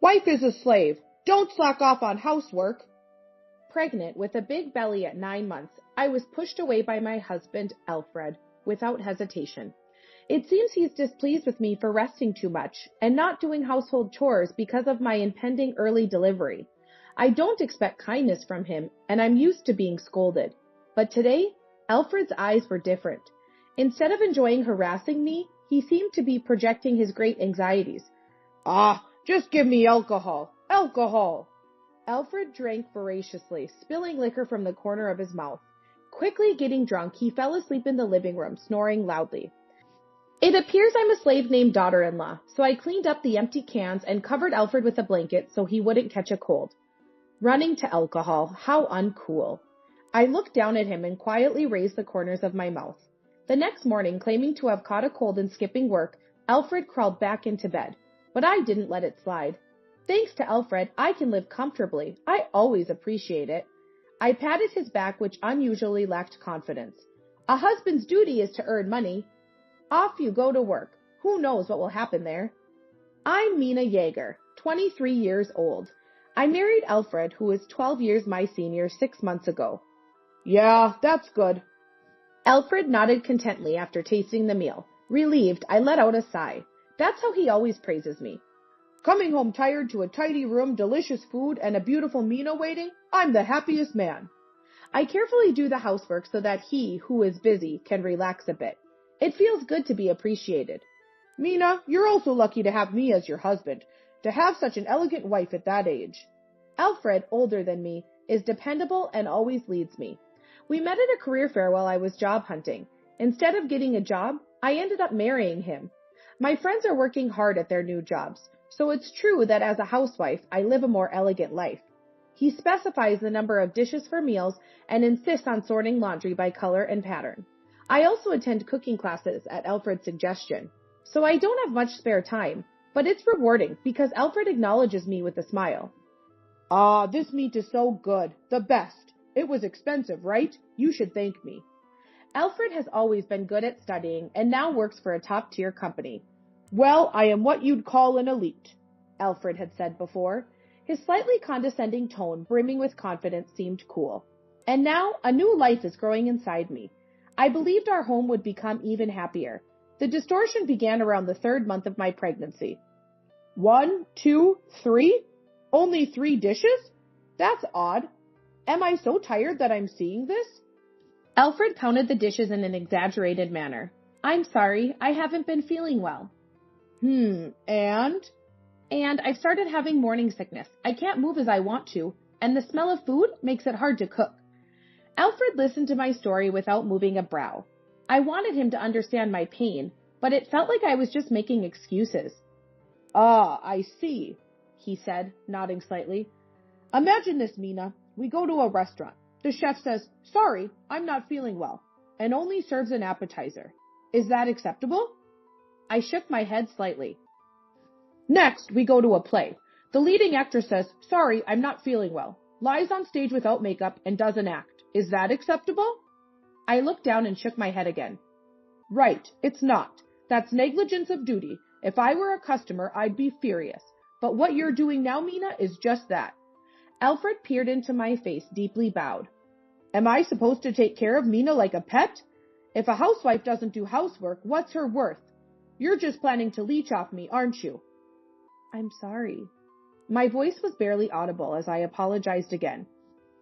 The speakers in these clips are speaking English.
Wife is a slave. Don't slack off on housework. Pregnant with a big belly at 9 months, I was pushed away by my husband, Alfred, without hesitation. It seems he's displeased with me for resting too much and not doing household chores because of my impending early delivery. I don't expect kindness from him, and I'm used to being scolded. But today, Alfred's eyes were different. Instead of enjoying harassing me, he seemed to be projecting his great anxieties. Ah, just give me alcohol. Alcohol. Alfred drank voraciously, spilling liquor from the corner of his mouth. Quickly getting drunk, he fell asleep in the living room, snoring loudly. It appears I'm a slave named daughter-in-law, so I cleaned up the empty cans and covered Alfred with a blanket so he wouldn't catch a cold. Running to alcohol, how uncool. I looked down at him and quietly raised the corners of my mouth. The next morning, claiming to have caught a cold and skipping work, Alfred crawled back into bed. But I didn't let it slide. Thanks to Alfred, I can live comfortably. I always appreciate it. I patted his back, which unusually lacked confidence. A husband's duty is to earn money. Off you go to work. Who knows what will happen there? I'm Mina Yeager, 23 years old. I married Alfred, who is 12 years my senior 6 months ago. Yeah, that's good. Alfred nodded contently after tasting the meal. Relieved, I let out a sigh. That's how he always praises me. Coming home tired to a tidy room, delicious food, and a beautiful Mina waiting, I'm the happiest man. I carefully do the housework so that he, who is busy, can relax a bit. It feels good to be appreciated. Mina, you're also lucky to have me as your husband, to have such an elegant wife at that age. Alfred, older than me, is dependable and always leads me. We met at a career fair while I was job hunting. Instead of getting a job, I ended up marrying him. My friends are working hard at their new jobs, so it's true that as a housewife, I live a more elegant life. He specifies the number of dishes for meals and insists on sorting laundry by color and pattern. I also attend cooking classes at Alfred's suggestion, so I don't have much spare time, but it's rewarding because Alfred acknowledges me with a smile. Ah, this meat is so good, the best. It was expensive, right? You should thank me. Alfred has always been good at studying and now works for a top-tier company. Well, I am what you'd call an elite, Alfred had said before. His slightly condescending tone, brimming with confidence, seemed cool. And now a new life is growing inside me. I believed our home would become even happier. The distortion began around the 3rd month of my pregnancy. 1, 2, 3? Only 3 dishes? That's odd. Am I so tired that I'm seeing this? Alfred counted the dishes in an exaggerated manner. I'm sorry, I haven't been feeling well. And I've started having morning sickness. I can't move as I want to, and the smell of food makes it hard to cook. Alfred listened to my story without moving a brow. I wanted him to understand my pain, but it felt like I was just making excuses. Ah, I see, he said, nodding slightly. Imagine this, Mina. We go to a restaurant. The chef says, sorry, I'm not feeling well, and only serves an appetizer. Is that acceptable? I shook my head slightly. Next, we go to a play. The leading actress says, sorry, I'm not feeling well, lies on stage without makeup, and doesn't act. Is that acceptable? I looked down and shook my head again. Right, it's not. That's negligence of duty. If I were a customer, I'd be furious. But what you're doing now, Mina, is just that. Alfred peered into my face, deeply bowed. Am I supposed to take care of Mina like a pet? If a housewife doesn't do housework, what's her worth? You're just planning to leech off me, aren't you? I'm sorry. My voice was barely audible as I apologized again.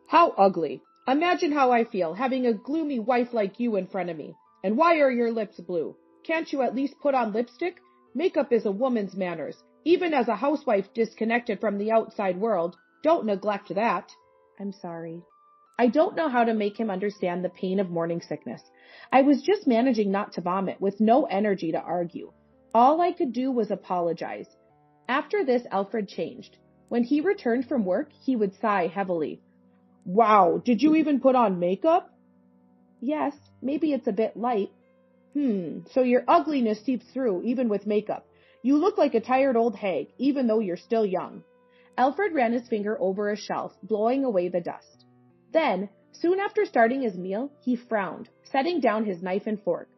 How ugly. Imagine how I feel, having a gloomy wife like you in front of me. And why are your lips blue? Can't you at least put on lipstick? Makeup is a woman's manners. Even as a housewife disconnected from the outside world, don't neglect that. I'm sorry. I don't know how to make him understand the pain of morning sickness. I was just managing not to vomit, with no energy to argue. All I could do was apologize. After this, Alfred changed. When he returned from work, he would sigh heavily. Wow, did you even put on makeup? Yes, maybe it's a bit light. So your ugliness seeps through, even with makeup. You look like a tired old hag, even though you're still young. Alfred ran his finger over a shelf, blowing away the dust. Then, soon after starting his meal, he frowned, setting down his knife and fork.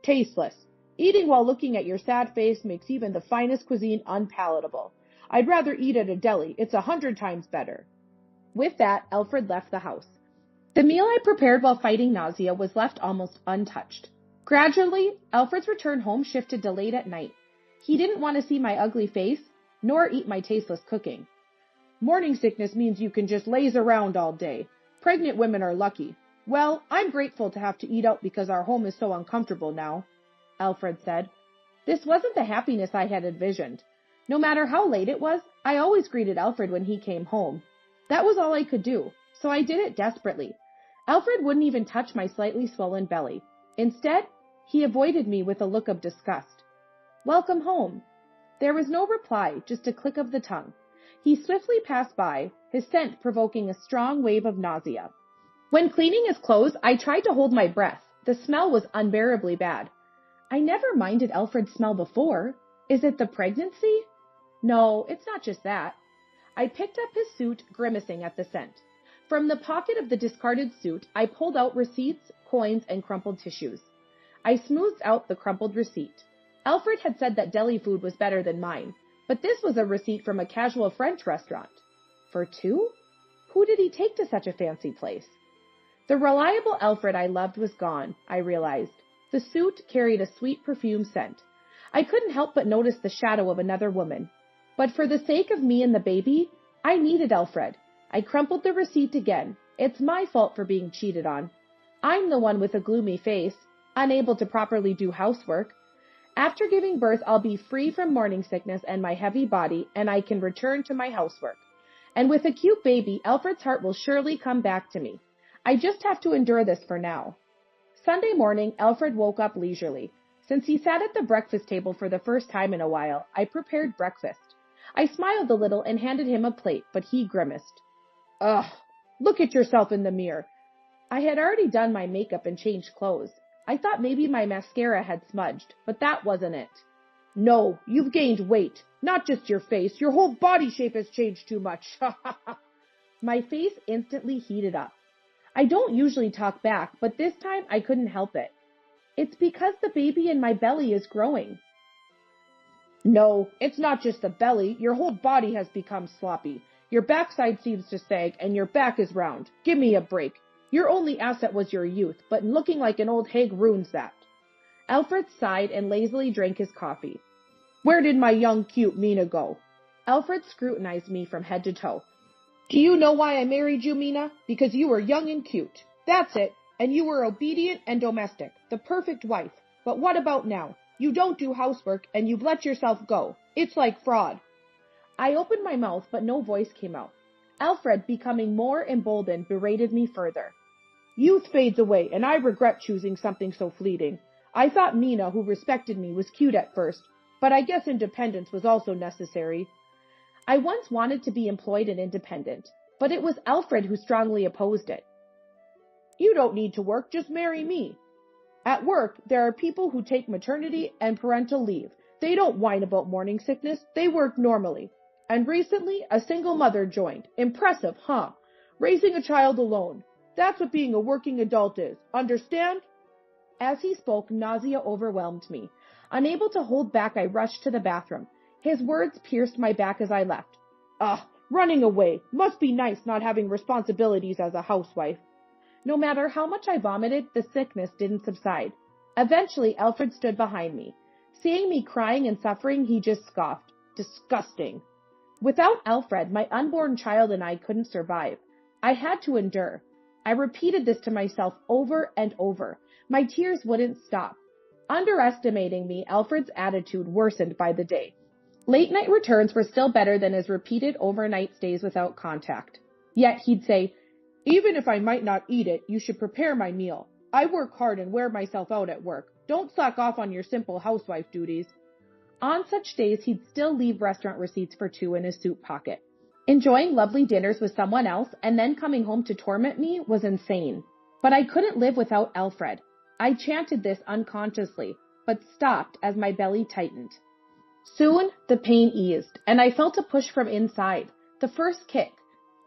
Tasteless. Eating while looking at your sad face makes even the finest cuisine unpalatable. I'd rather eat at a deli. It's 100 times better. With that, Alfred left the house. The meal I prepared while fighting nausea was left almost untouched. Gradually, Alfred's return home shifted to late at night. He didn't want to see my ugly face, nor eat my tasteless cooking. Morning sickness means you can just laze around all day. Pregnant women are lucky. Well, I'm grateful to have to eat out because our home is so uncomfortable now, Alfred said. This wasn't the happiness I had envisioned. No matter how late it was, I always greeted Alfred when he came home. That was all I could do, so I did it desperately. Alfred wouldn't even touch my slightly swollen belly. Instead, he avoided me with a look of disgust. Welcome home. There was no reply, just a click of the tongue. He swiftly passed by, his scent provoking a strong wave of nausea. When cleaning his clothes, I tried to hold my breath. The smell was unbearably bad. I never minded Alfred's smell before. Is it the pregnancy? No, it's not just that. I picked up his suit, grimacing at the scent. From the pocket of the discarded suit, I pulled out receipts, coins, and crumpled tissues. I smoothed out the crumpled receipt. Alfred had said that deli food was better than mine, but this was a receipt from a casual French restaurant. For two? Who did he take to such a fancy place? The reliable Alfred I loved was gone, I realized. The suit carried a sweet perfume scent. I couldn't help but notice the shadow of another woman. But for the sake of me and the baby, I needed Alfred. I crumpled the receipt again. It's my fault for being cheated on. I'm the one with a gloomy face, unable to properly do housework. After giving birth, I'll be free from morning sickness and my heavy body, and I can return to my housework. And with a cute baby, Alfred's heart will surely come back to me. I just have to endure this for now. Sunday morning, Alfred woke up leisurely. Since he sat at the breakfast table for the first time in a while, I prepared breakfast. I smiled a little and handed him a plate, but he grimaced. Ugh, look at yourself in the mirror. I had already done my makeup and changed clothes. I thought maybe my mascara had smudged, but that wasn't it. No, you've gained weight. Not just your face. Your whole body shape has changed too much. My face instantly heated up. I don't usually talk back, but this time I couldn't help it. It's because the baby in my belly is growing. No, it's not just the belly. Your whole body has become sloppy. Your backside seems to sag, and your back is round. Give me a break. Your only asset was your youth, but looking like an old hag ruins that. Alfred sighed and lazily drank his coffee. Where did my young cute Mina go? Alfred scrutinized me from head to toe. Do you know why I married you, Mina? Because you were young and cute. That's it. And you were obedient and domestic. The perfect wife. But what about now? You don't do housework and you've let yourself go. It's like fraud. I opened my mouth, but no voice came out. Alfred, becoming more emboldened, berated me further. Youth fades away, and I regret choosing something so fleeting. I thought Mina, who respected me, was cute at first, but I guess independence was also necessary. I once wanted to be employed and independent, but it was Alfred who strongly opposed it. You don't need to work, just marry me. At work, there are people who take maternity and parental leave. They don't whine about morning sickness, they work normally. And recently, a single mother joined. Impressive, huh? Raising a child alone. That's what being a working adult is. Understand? As he spoke, nausea overwhelmed me. Unable to hold back, I rushed to the bathroom. His words pierced my back as I left. Running away. Must be nice not having responsibilities as a housewife. No matter how much I vomited, the sickness didn't subside. Eventually, Alfred stood behind me. Seeing me crying and suffering, he just scoffed. Disgusting. Without Alfred, my unborn child and I couldn't survive. I had to endure. I repeated this to myself over and over. My tears wouldn't stop. Underestimating me, Alfred's attitude worsened by the day. Late-night returns were still better than his repeated overnight stays without contact. Yet he'd say, even if I might not eat it, you should prepare my meal. I work hard and wear myself out at work. Don't slack off on your simple housewife duties. On such days, he'd still leave restaurant receipts for two in his suit pocket. Enjoying lovely dinners with someone else and then coming home to torment me was insane. But I couldn't live without Alfred. I chanted this unconsciously, but stopped as my belly tightened. Soon, the pain eased, and I felt a push from inside. The first kick.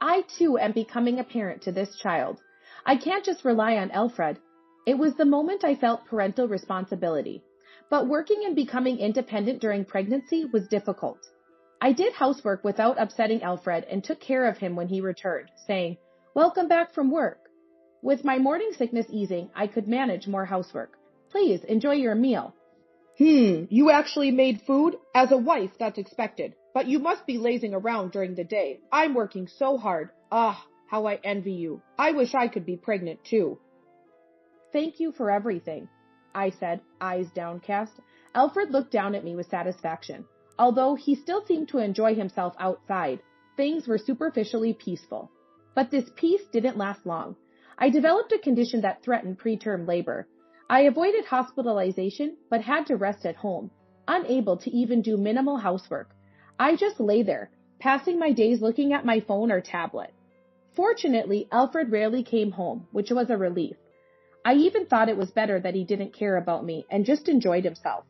I, too, am becoming a parent to this child. I can't just rely on Alfred. It was the moment I felt parental responsibility. But working and becoming independent during pregnancy was difficult. I did housework without upsetting Alfred and took care of him when he returned, saying, "Welcome back from work." With my morning sickness easing, I could manage more housework. "Please enjoy your meal." You actually made food? As a wife, that's expected. But you must be lazing around during the day. I'm working so hard. How I envy you. I wish I could be pregnant too. "Thank you for everything," I said, eyes downcast. Alfred looked down at me with satisfaction. Although he still seemed to enjoy himself outside, things were superficially peaceful. But this peace didn't last long. I developed a condition that threatened preterm labor. I avoided hospitalization, but had to rest at home, unable to even do minimal housework. I just lay there, passing my days looking at my phone or tablet. Fortunately, Alfred rarely came home, which was a relief. I even thought it was better that he didn't care about me and just enjoyed himself.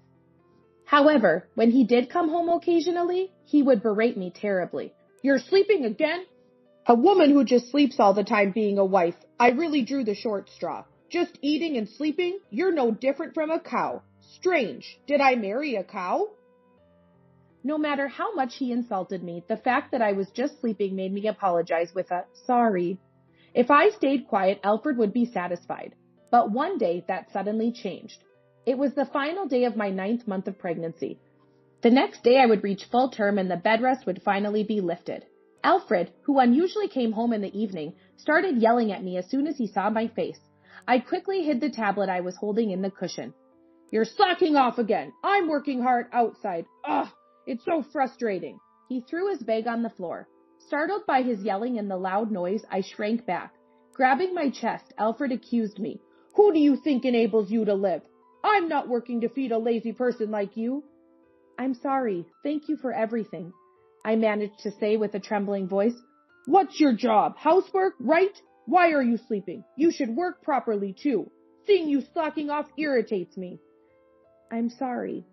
However, when he did come home occasionally, he would berate me terribly. "You're sleeping again?" A woman who just sleeps all the time being a wife, I really drew the short straw. Just eating and sleeping? You're no different from a cow. Strange. Did I marry a cow? No matter how much he insulted me, the fact that I was just sleeping made me apologize with a "sorry." If I stayed quiet, Alfred would be satisfied. But one day that suddenly changed. It was the final day of my 9th month of pregnancy. The next day I would reach full term and the bed rest would finally be lifted. Alfred, who unusually came home in the evening, started yelling at me as soon as he saw my face. I quickly hid the tablet I was holding in the cushion. "You're slacking off again. I'm working hard outside. It's so frustrating." He threw his bag on the floor. Startled by his yelling and the loud noise, I shrank back. Grabbing my chest, Alfred accused me. "Who do you think enables you to live? I'm not working to feed a lazy person like you." "I'm sorry. Thank you for everything," I managed to say with a trembling voice. "What's your job? Housework, right? Why are you sleeping? You should work properly too. Seeing you slacking off irritates me." "I'm sorry."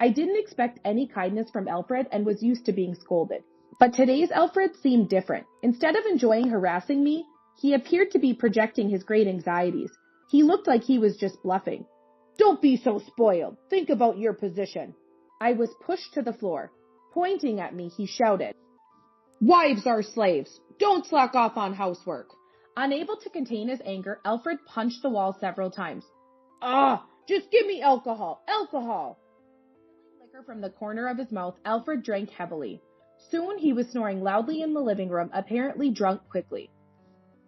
I didn't expect any kindness from Alfred and was used to being scolded. But today's Alfred seemed different. Instead of enjoying harassing me, he appeared to be projecting his great anxieties. He looked like he was just bluffing. "Don't be so spoiled. Think about your position." I was pushed to the floor. Pointing at me, he shouted, "Wives are slaves. Don't slack off on housework." Unable to contain his anger, Alfred punched the wall several times. Just give me alcohol. Alcohol. Spilling liquor from the corner of his mouth, Alfred drank heavily. Soon he was snoring loudly in the living room, apparently drunk quickly.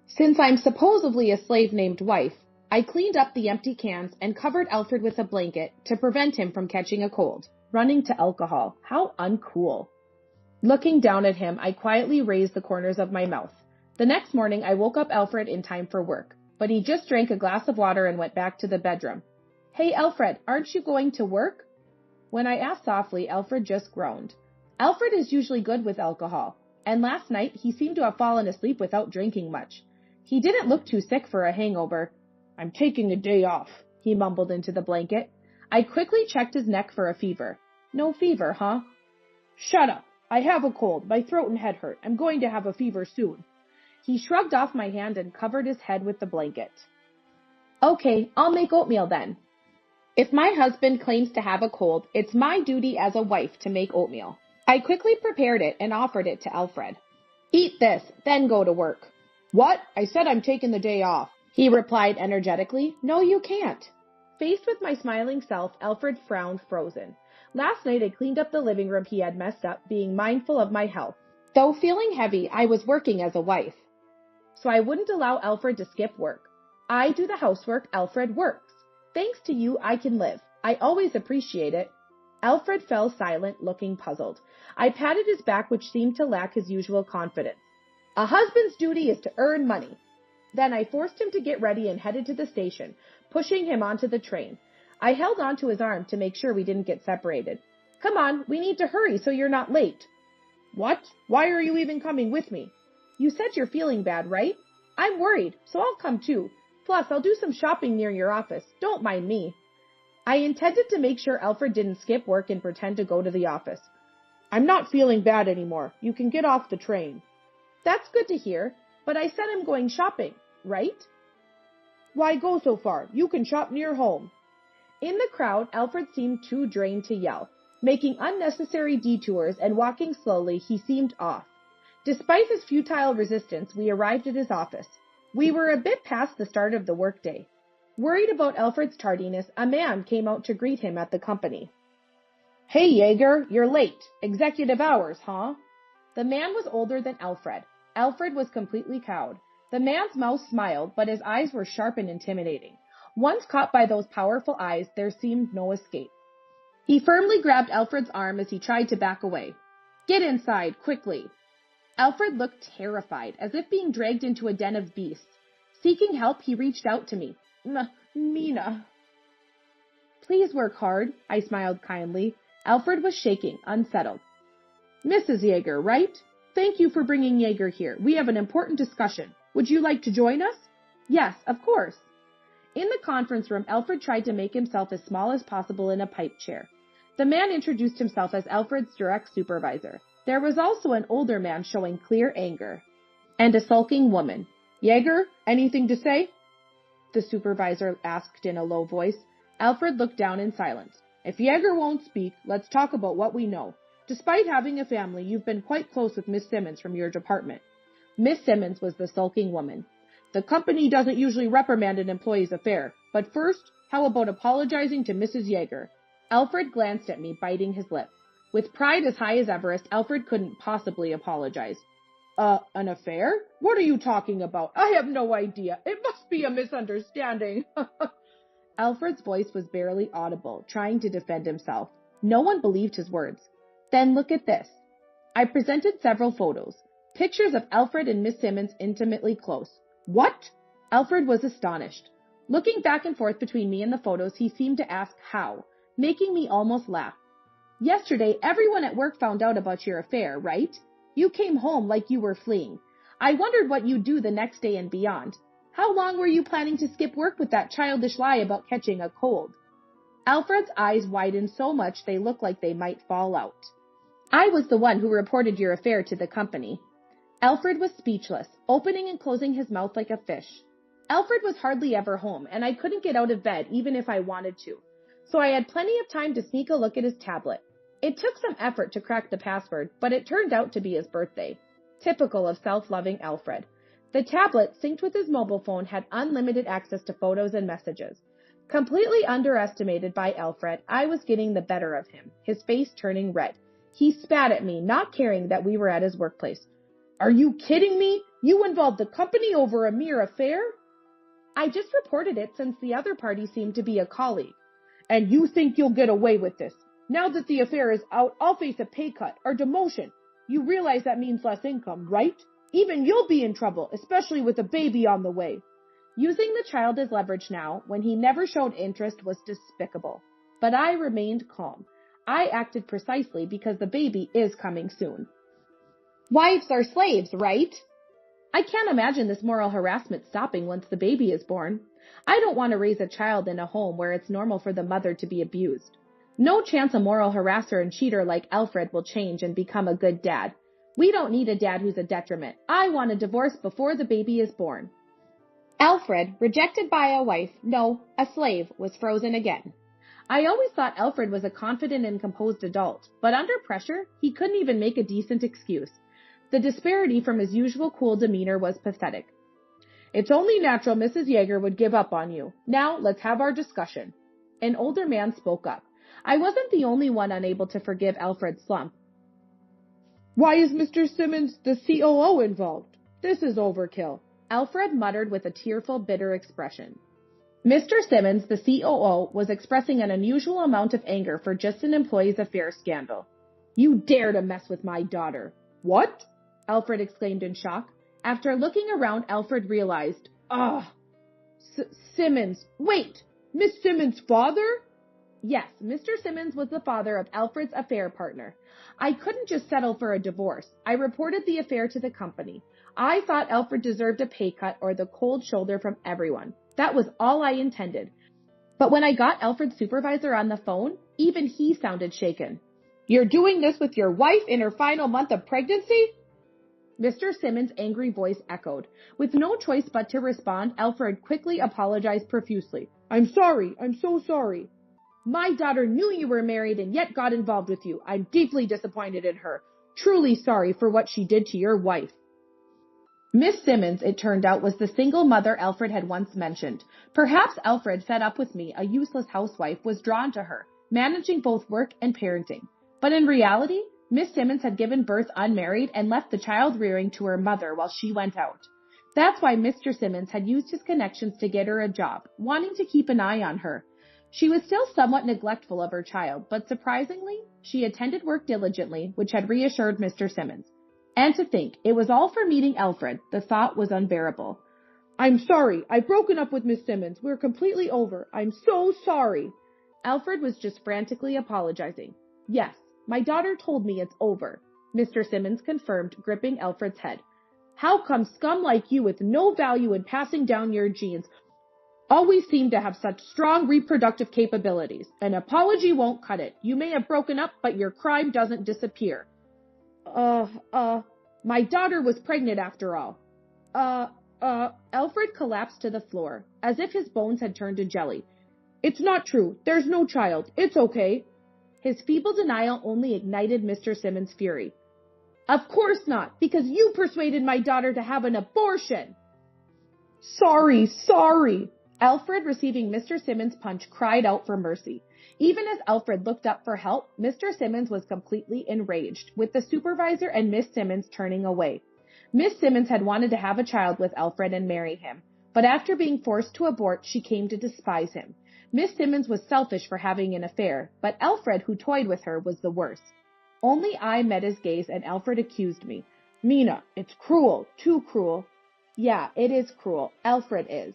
Since I'm supposedly a slave named wife, I cleaned up the empty cans and covered Alfred with a blanket to prevent him from catching a cold. Running to alcohol. How uncool. Looking down at him, I quietly raised the corners of my mouth. The next morning, I woke up Alfred in time for work, but he just drank a glass of water and went back to the bedroom. "Hey, Alfred, aren't you going to work?" When I asked softly, Alfred just groaned. Alfred is usually good with alcohol, and last night he seemed to have fallen asleep without drinking much. He didn't look too sick for a hangover. "I'm taking a day off," he mumbled into the blanket. I quickly checked his neck for a fever. "No fever, huh?" "Shut up. I have a cold. My throat and head hurt. I'm going to have a fever soon." He shrugged off my hand and covered his head with the blanket. "Okay, I'll make oatmeal then." If my husband claims to have a cold, it's my duty as a wife to make oatmeal. I quickly prepared it and offered it to Alfred. "Eat this, then go to work." "What? I said I'm taking the day off," he replied energetically. "No, you can't." Faced with my smiling self, Alfred frowned, frozen. Last night I cleaned up the living room he had messed up, being mindful of my health. Though feeling heavy, I was working as a wife. So I wouldn't allow Alfred to skip work. I do the housework, Alfred works. Thanks to you, I can live. I always appreciate it. Alfred fell silent, looking puzzled. I patted his back, which seemed to lack his usual confidence. "A husband's duty is to earn money." Then I forced him to get ready and headed to the station, pushing him onto the train. I held onto his arm to make sure we didn't get separated. "Come on, we need to hurry so you're not late." "What? Why are you even coming with me?" "You said you're feeling bad, right? I'm worried, so I'll come too. Plus, I'll do some shopping near your office. Don't mind me." I intended to make sure Alfred didn't skip work and pretend to go to the office. "I'm not feeling bad anymore. You can get off the train." "That's good to hear, but I said I'm going shopping, right?" "Why go so far? You can shop near home." In the crowd, Alfred seemed too drained to yell. Making unnecessary detours and walking slowly, he seemed off. Despite his futile resistance, we arrived at his office. We were a bit past the start of the workday. Worried about Alfred's tardiness, a man came out to greet him at the company. "Hey, Jaeger, you're late. Executive hours, huh?" The man was older than Alfred. Alfred was completely cowed. The man's mouth smiled, but his eyes were sharp and intimidating. Once caught by those powerful eyes, there seemed no escape. He firmly grabbed Alfred's arm as he tried to back away. "Get inside, quickly." Alfred looked terrified, as if being dragged into a den of beasts. Seeking help, he reached out to me. Mina. "Please work hard," I smiled kindly. Alfred was shaking, unsettled. "Mrs. Jaeger, right? Thank you for bringing Jaeger here. We have an important discussion. Would you like to join us?" "Yes, of course." In the conference room, Alfred tried to make himself as small as possible in a pipe chair. The man introduced himself as Alfred's direct supervisor. There was also an older man showing clear anger, and a sulking woman. "Jaeger, anything to say?" the supervisor asked in a low voice. Alfred looked down in silence. "If Jaeger won't speak, let's talk about what we know. Despite having a family, you've been quite close with Miss Simmons from your department." Miss Simmons was the sulking woman. "The company doesn't usually reprimand an employee's affair, but first, how about apologizing to Mrs. Jaeger?" Alfred glanced at me, biting his lip. With pride as high as Everest, Alfred couldn't possibly apologize. An affair? What are you talking about? I have no idea. It must be a misunderstanding." Alfred's voice was barely audible, trying to defend himself. No one believed his words. "Then look at this." I presented several photos. Pictures of Alfred and Miss Simmons intimately close. "What?" Alfred was astonished. Looking back and forth between me and the photos, he seemed to ask how, making me almost laugh. "Yesterday, everyone at work found out about your affair, right? You came home like you were fleeing. I wondered what you'd do the next day and beyond. How long were you planning to skip work with that childish lie about catching a cold?" Alfred's eyes widened so much they looked like they might fall out. "I was the one who reported your affair to the company." Alfred was speechless, opening and closing his mouth like a fish. Alfred was hardly ever home, and I couldn't get out of bed even if I wanted to. So I had plenty of time to sneak a look at his tablet. It took some effort to crack the password, but it turned out to be his birthday. Typical of self-loving Alfred. The tablet, synced with his mobile phone, had unlimited access to photos and messages. Completely underestimated by Alfred, I was getting the better of him, his face turning red. He spat at me, not caring that we were at his workplace. "Are you kidding me? You involved the company over a mere affair?" "I just reported it since the other party seemed to be a colleague." "And you think you'll get away with this? Now that the affair is out, I'll face a pay cut or demotion. You realize that means less income, right? Even you'll be in trouble, especially with a baby on the way." Using the child as leverage now, when he never showed interest, was despicable. But I remained calm. I acted precisely because the baby is coming soon. "Wives are slaves, right?" I can't imagine this moral harassment stopping once the baby is born. I don't want to raise a child in a home where it's normal for the mother to be abused. No chance a moral harasser and cheater like Alfred will change and become a good dad. We don't need a dad who's a detriment. I want a divorce before the baby is born. Alfred, rejected by a wife, no, a slave, was frozen again. I always thought Alfred was a confident and composed adult, but under pressure, he couldn't even make a decent excuse. The disparity from his usual cool demeanor was pathetic. "It's only natural Mrs. Jaeger would give up on you. Now, let's have our discussion." An older man spoke up. I wasn't the only one unable to forgive Alfred's slump. "Why is Mr. Simmons, the COO, involved? This is overkill," Alfred muttered with a tearful, bitter expression. Mr. Simmons, the COO, was expressing an unusual amount of anger for just an employee's affair scandal. "You dare to mess with my daughter." "What?" Alfred exclaimed in shock. After looking around, Alfred realized, Simmons. Wait, Miss Simmons' father?" Yes, Mr. Simmons was the father of Alfred's affair partner. I couldn't just settle for a divorce. I reported the affair to the company. I thought Alfred deserved a pay cut or the cold shoulder from everyone. That was all I intended. But when I got Alfred's supervisor on the phone, even he sounded shaken. "You're doing this with your wife in her final month of pregnancy?" Mr. Simmons' angry voice echoed. With no choice but to respond, Alfred quickly apologized profusely. I'm sorry. I'm so sorry." My daughter knew you were married and yet got involved with you. I'm deeply disappointed in her. Truly sorry for what she did to your wife. Miss Simmons, it turned out, was the single mother Alfred had once mentioned. Perhaps Alfred, fed up with me, a useless housewife, was drawn to her, managing both work and parenting. But in reality, Miss Simmons had given birth unmarried and left the child rearing to her mother while she went out. That's why Mr. Simmons had used his connections to get her a job, wanting to keep an eye on her. She was still somewhat neglectful of her child, but surprisingly, she attended work diligently, which had reassured Mr. Simmons. And to think, it was all for meeting Alfred. The thought was unbearable. I'm sorry. I've broken up with Miss Simmons. We're completely over. I'm so sorry. Alfred was just frantically apologizing. Yes, my daughter told me it's over, Mr. Simmons confirmed, gripping Alfred's head. How come scum like you with no value in passing down your genes always seem to have such strong reproductive capabilities? An apology won't cut it. You may have broken up, but your crime doesn't disappear. My daughter was pregnant after all. Alfred collapsed to the floor, as if his bones had turned to jelly. It's not true. There's no child. It's okay. His feeble denial only ignited Mr. Simmons' fury. Of course not, because you persuaded my daughter to have an abortion. Sorry. Alfred, receiving Mr. Simmons' punch, cried out for mercy. Even as Alfred looked up for help, Mr. Simmons was completely enraged, with the supervisor and Miss Simmons turning away. Miss Simmons had wanted to have a child with Alfred and marry him, but after being forced to abort, she came to despise him. Miss Simmons was selfish for having an affair, but Alfred, who toyed with her, was the worst. Only I met his gaze, and Alfred accused me. Mina, it's cruel, too cruel. Yeah, it is cruel. Alfred is.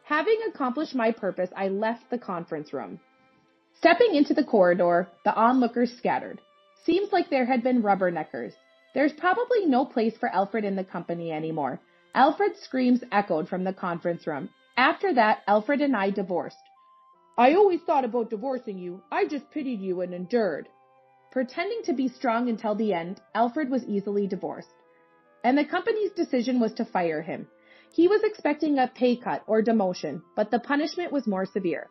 Having accomplished my purpose, I left the conference room. Stepping into the corridor, the onlookers scattered. Seems like there had been rubberneckers. There's probably no place for Alfred in the company anymore. Alfred's screams echoed from the conference room. After that, Alfred and I divorced. I always thought about divorcing you. I just pitied you and endured. Pretending to be strong until the end, Alfred was easily divorced. And the company's decision was to fire him. He was expecting a pay cut or demotion, but the punishment was more severe.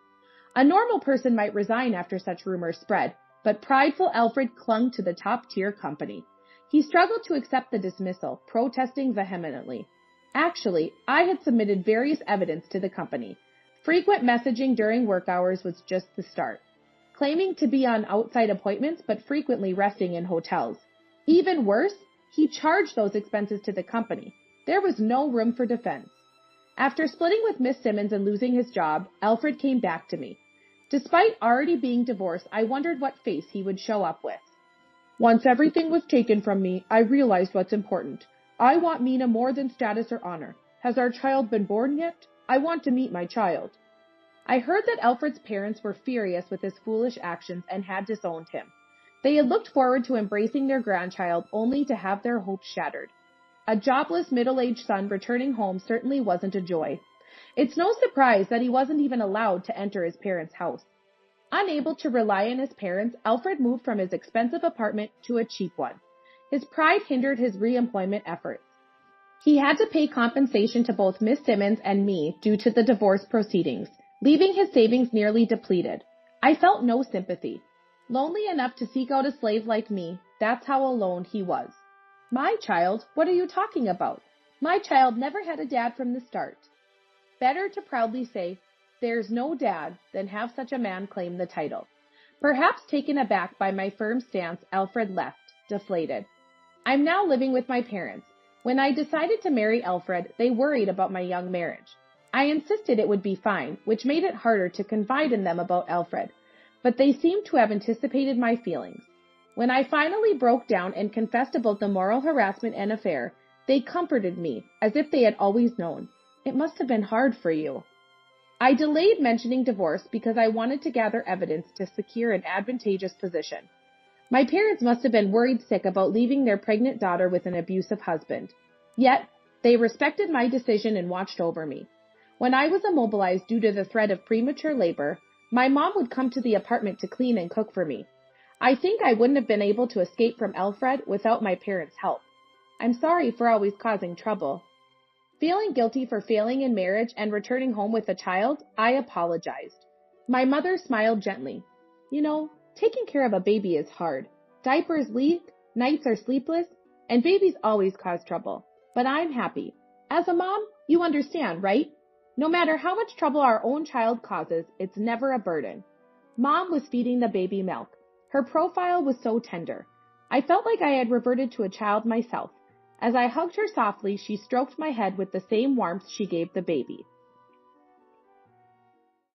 A normal person might resign after such rumors spread, but prideful Alfred clung to the top-tier company. He struggled to accept the dismissal, protesting vehemently. Actually, I had submitted various evidence to the company. Frequent messaging during work hours was just the start. Claiming to be on outside appointments, but frequently resting in hotels. Even worse, he charged those expenses to the company. There was no room for defense. After splitting with Miss Simmons and losing his job, Alfred came back to me. Despite already being divorced, I wondered what face he would show up with. Once everything was taken from me, I realized what's important. I want Mina more than status or honor. Has our child been born yet? I want to meet my child. I heard that Alfred's parents were furious with his foolish actions and had disowned him. They had looked forward to embracing their grandchild only to have their hopes shattered. A jobless middle-aged son returning home certainly wasn't a joy. It's no surprise that he wasn't even allowed to enter his parents' house. Unable to rely on his parents, Alfred moved from his expensive apartment to a cheap one. His pride hindered his reemployment efforts. He had to pay compensation to both Miss Simmons and me due to the divorce proceedings, leaving his savings nearly depleted. I felt no sympathy. Lonely enough to seek out a slave like me, that's how alone he was. My child? What are you talking about? My child never had a dad from the start. Better to proudly say, there's no dad, than have such a man claim the title. Perhaps taken aback by my firm stance, Alfred left, deflated. I'm now living with my parents. When I decided to marry Alfred, they worried about my young marriage. I insisted it would be fine, which made it harder to confide in them about Alfred, but they seemed to have anticipated my feelings. When I finally broke down and confessed about the moral harassment and affair, they comforted me, as if they had always known. It must have been hard for you. I delayed mentioning divorce because I wanted to gather evidence to secure an advantageous position. My parents must have been worried sick about leaving their pregnant daughter with an abusive husband. Yet, they respected my decision and watched over me. When I was immobilized due to the threat of premature labor, my mom would come to the apartment to clean and cook for me. I think I wouldn't have been able to escape from Alfred without my parents' help. I'm sorry for always causing trouble. Feeling guilty for failing in marriage and returning home with a child, I apologized. My mother smiled gently. Taking care of a baby is hard. Diapers leak, nights are sleepless, and babies always cause trouble. But I'm happy. As a mom, you understand, right? No matter how much trouble our own child causes, it's never a burden. Mom was feeding the baby milk. Her profile was so tender. I felt like I had reverted to a child myself. As I hugged her softly, she stroked my head with the same warmth she gave the baby.